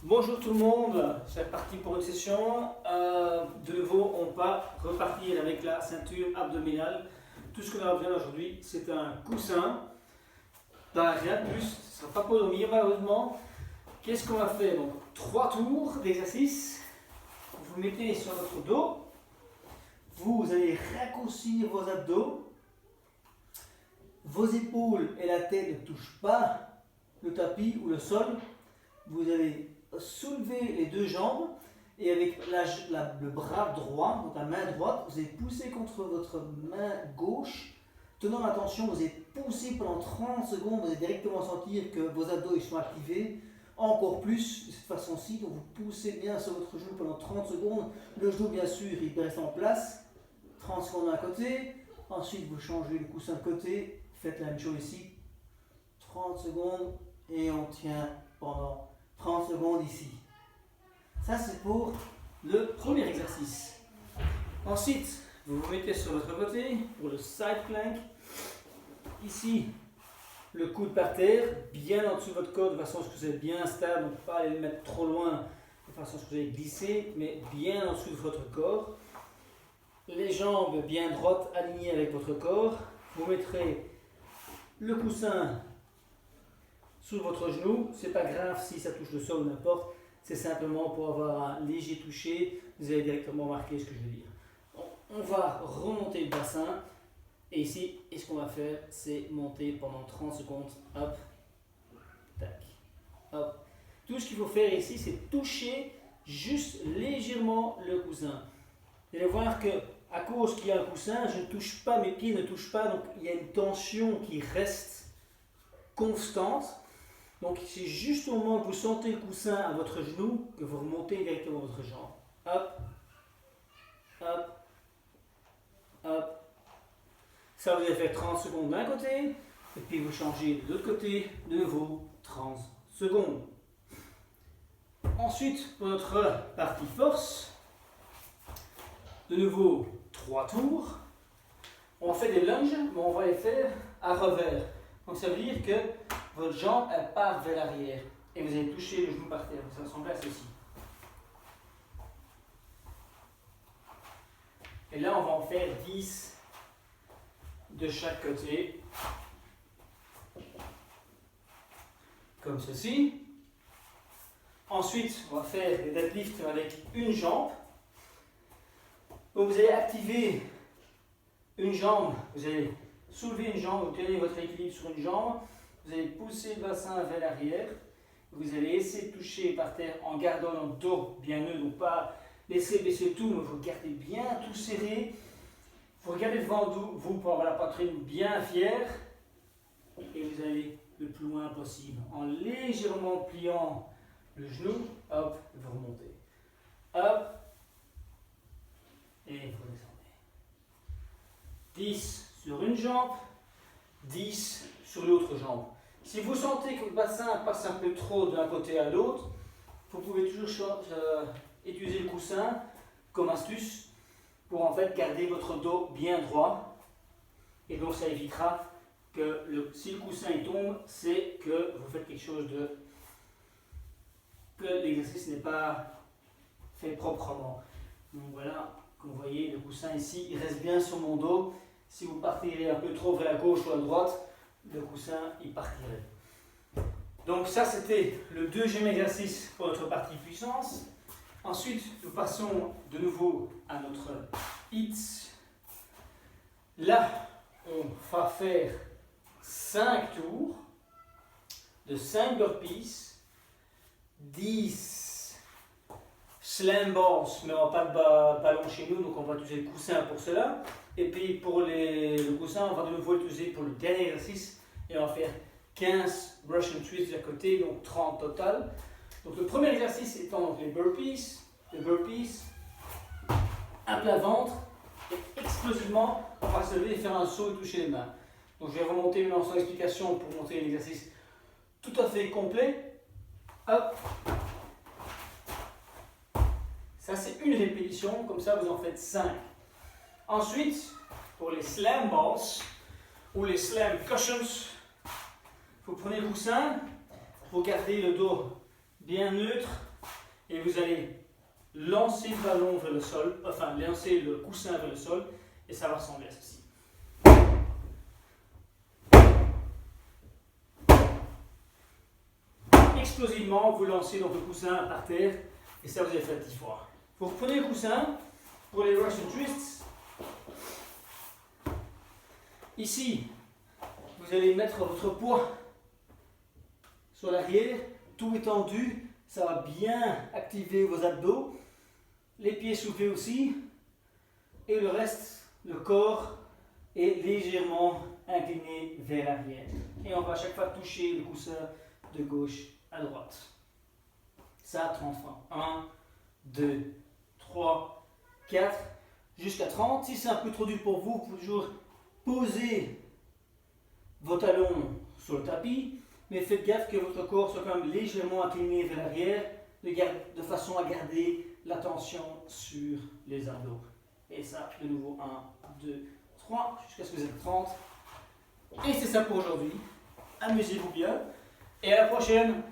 Bonjour tout le monde, c'est parti pour une session. De nouveau, on va repartir avec la ceinture abdominale. Tout ce qu'on a besoin aujourd'hui, c'est un coussin. Rien de plus, ce ne sera pas pour dormir malheureusement. Qu'est-ce qu'on va faire? Donc, 3 tours d'exercice. Vous mettez sur votre dos. Vous allez raccourcir vos abdos. Vos épaules et la tête ne touchent pas le tapis ou le sol. Vous allez soulever les deux jambes et avec le bras droit, donc la main droite, vous allez pousser contre votre main gauche. Tenant l'attention, vous allez pousser pendant 30 secondes, vous allez directement sentir que vos abdos ils sont activés. Encore plus de cette façon-ci, donc vous poussez bien sur votre genou pendant 30 secondes. Le genou, bien sûr, il reste en place. 30 secondes d'un côté. Ensuite, vous changez le coussin de côté. Faites la même chose ici. 30 secondes et on tient pendant 30 secondes ici. Ça, c'est pour le premier exercice. Ensuite, vous vous mettez sur votre côté pour le side plank. Ici, le coude par terre, bien en dessous de votre corps, de façon à ce que vous êtes bien stable, donc pas aller le mettre trop loin, de façon à ce que vous allez glisser, mais bien en dessous de votre corps. Les jambes bien droites, alignées avec votre corps. Vous mettrez le coussin sous votre genou. C'est pas grave si ça touche le sol ou n'importe, c'est simplement pour avoir un léger toucher. Vous allez directement marquer ce que je veux dire. Donc, on va remonter le bassin. Et ici, ce qu'on va faire, c'est monter pendant 30 secondes. Hop, tac, hop. Tout ce qu'il faut faire ici, c'est toucher juste légèrement le coussin. Vous allez voir que à cause qu'il y a un coussin, je ne touche pas, mes pieds ne touchent pas, donc il y a une tension qui reste constante. Donc c'est juste au moment que vous sentez le coussin à votre genou que vous remontez directement votre jambe. Hop, hop, hop. Ça, vous allez faire 30 secondes d'un côté, et puis vous changez de l'autre côté, de nouveau 30 secondes. Ensuite, pour notre partie force, de nouveau 3 tours. On fait des lunges, mais on va les faire à revers. Donc ça veut dire que votre jambe, elle part vers l'arrière, et vous allez toucher le genou par terre. Ça ressemble à ceci. Et là, on va en faire 10 de chaque côté, comme ceci. Ensuite, on va faire des deadlifts avec une jambe. Donc vous allez activer une jambe, vous allez soulever une jambe, vous tenez votre équilibre sur une jambe, vous allez pousser le bassin vers l'arrière, vous allez essayer de toucher par terre en gardant le dos bien neutre, donc pas laisser baisser tout, mais vous gardez bien tout serré. Vous regardez devant vous pour avoir la poitrine bien fière et vous allez le plus loin possible en légèrement pliant le genou. Hop, vous remontez. Hop, et vous descendez. 10 sur une jambe, 10 sur l'autre jambe. Si vous sentez que le bassin passe un peu trop d'un côté à l'autre, vous pouvez toujours utiliser le coussin comme astuce pour en fait garder votre dos bien droit, et donc ça évitera que si le coussin il tombe, c'est que vous faites quelque chose que l'exercice n'est pas fait proprement. Donc voilà, comme vous voyez, le coussin ici, il reste bien sur mon dos. Si vous partirez un peu trop vers la gauche ou à droite, le coussin il partirait. Donc ça c'était le deuxième exercice pour notre partie puissance. Ensuite, nous passons de nouveau à notre HIIT. Là, on va faire 5 tours de 5 burpees, 10 slam balls, mais on n'a pas de ballon chez nous, donc on va utiliser le coussin pour cela. Et puis pour le coussin, on va de nouveau l'utiliser pour le dernier exercice, et on va faire 15 Russian twists à côté, donc 30 total. Donc le premier exercice étant donc les burpees, à plat ventre, et explosivement, on va se lever et faire un saut et toucher les mains. Donc je vais remonter maintenant sans explication pour montrer l'exercice tout à fait complet. Hop. Ça c'est une répétition, comme ça vous en faites 5. Ensuite, pour les slam balls, ou les slam cushions, vous prenez le coussin, vous gardez le dos bien neutre, Et vous allez lancer le ballon vers le sol, enfin lancer le coussin vers le sol, et ça va ressembler à ceci. Explosivement, vous lancez donc le coussin par terre, et ça vous avez fait 10 fois. Vous reprenez le coussin pour les Russian twists. Ici, vous allez mettre votre poids sur l'arrière, tout étendu, ça va bien activer vos abdos, les pieds soulevés aussi, et le reste, le corps est légèrement incliné vers l'arrière. Et on va à chaque fois toucher le coussin de gauche à droite. Ça, 30 fois. 1, 2, 3, 4, jusqu'à 30. Si c'est un peu trop dur pour vous, vous pouvez toujours poser vos talons sur le tapis, mais faites gaffe que votre corps soit quand même légèrement incliné vers l'arrière, de façon à garder la tension sur les abdos. Et ça, de nouveau, 1, 2, 3, jusqu'à ce que vous êtes 30. Et c'est ça pour aujourd'hui. Amusez-vous bien. Et à la prochaine!